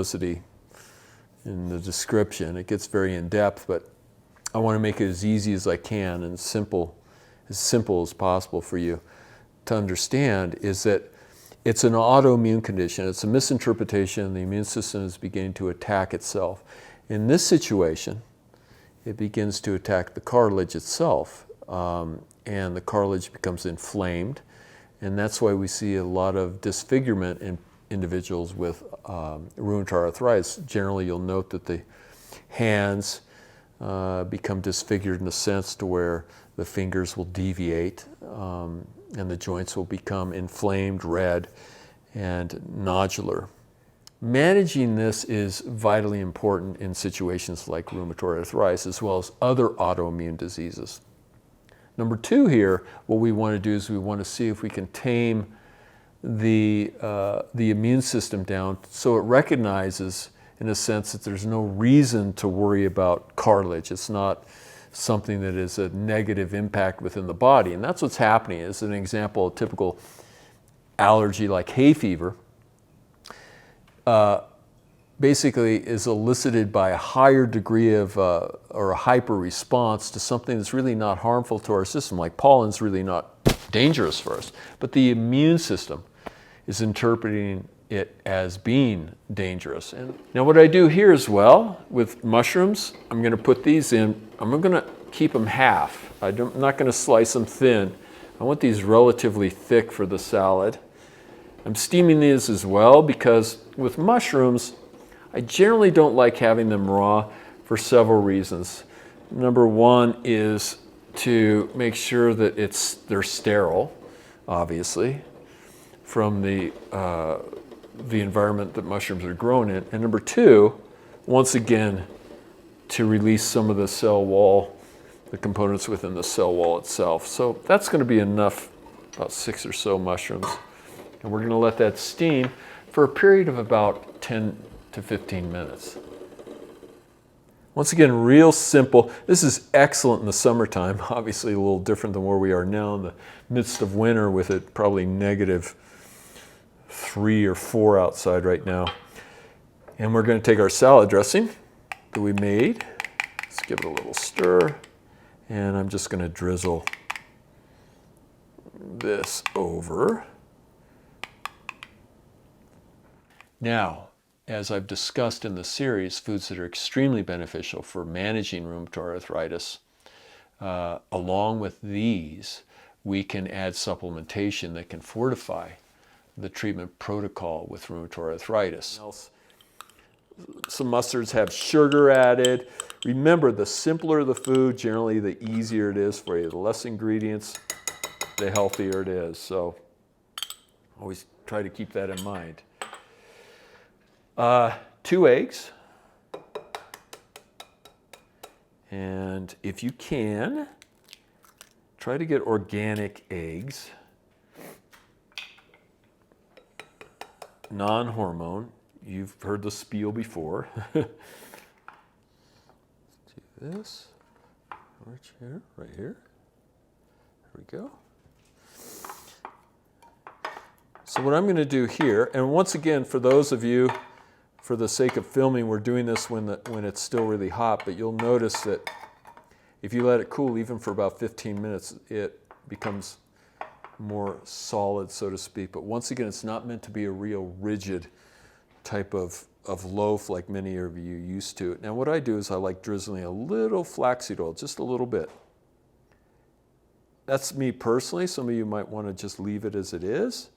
simplicity in the description. It gets very in-depth, but I want to make it as easy as I can and as simple as possible for you to understand, is that it's an autoimmune condition. It's a misinterpretation. The immune system is beginning to attack itself. In this situation, it begins to attack the cartilage itself, and the cartilage becomes inflamed, and that's why we see a lot of disfigurement in individuals with rheumatoid arthritis. Generally, you'll note that the hands become disfigured in a sense to where the fingers will deviate, and the joints will become inflamed, red, and nodular. Managing this is vitally important in situations like rheumatoid arthritis, as well as other autoimmune diseases. Number two here, what we want to do is we want to see if we can tame the immune system down so it recognizes, in a sense, that there's no reason to worry about cartilage. It's not something that is a negative impact within the body. And that's what's happening. As an example, a typical allergy like hay fever basically is elicited by a higher degree of or a hyper response to something that's really not harmful to our system. Like pollen's really not dangerous for us, but the immune system is interpreting it as being dangerous. And now what I do here as well with mushrooms, I'm going to put these in. I'm going to keep them half. I'm not going to slice them thin. I want these relatively thick for the salad. I'm steaming these as well because with mushrooms, I generally don't like having them raw for several reasons. Number one is to make sure that they're sterile, obviously, from the environment that mushrooms are grown in. And number two, once again, to release some of the cell wall, the components within the cell wall itself. So that's going to be enough, about 6 or so mushrooms. And we're going to let that steam for a period of about 10 to 15 minutes. Once again, real simple. This is excellent in the summertime, obviously a little different than where we are now in the midst of winter with it probably -3 or 4 outside right now. And we're going to take our salad dressing that we made. Let's give it a little stir. And I'm just going to drizzle this over. Now, as I've discussed in the series, foods that are extremely beneficial for managing rheumatoid arthritis, along with these, we can add supplementation that can fortify the treatment protocol with rheumatoid arthritis. Some mustards have sugar added. Remember, the simpler the food, generally the easier it is for you. The less ingredients, the healthier it is. So always try to keep that in mind. 2 eggs. And if you can, try to get organic eggs. Non-hormone. You've heard the spiel before. Let's do this. Right here. There we go. So what I'm going to do here, and once again, for those of you, for the sake of filming, we're doing this when it's still really hot, but you'll notice that if you let it cool even for about 15 minutes, it becomes more solid, so to speak. But once again, it's not meant to be a real rigid type of loaf like many of you used to. Now what I do is I like drizzling a little flaxseed oil, just a little bit. That's me personally. Some of you might want to just leave it as it is.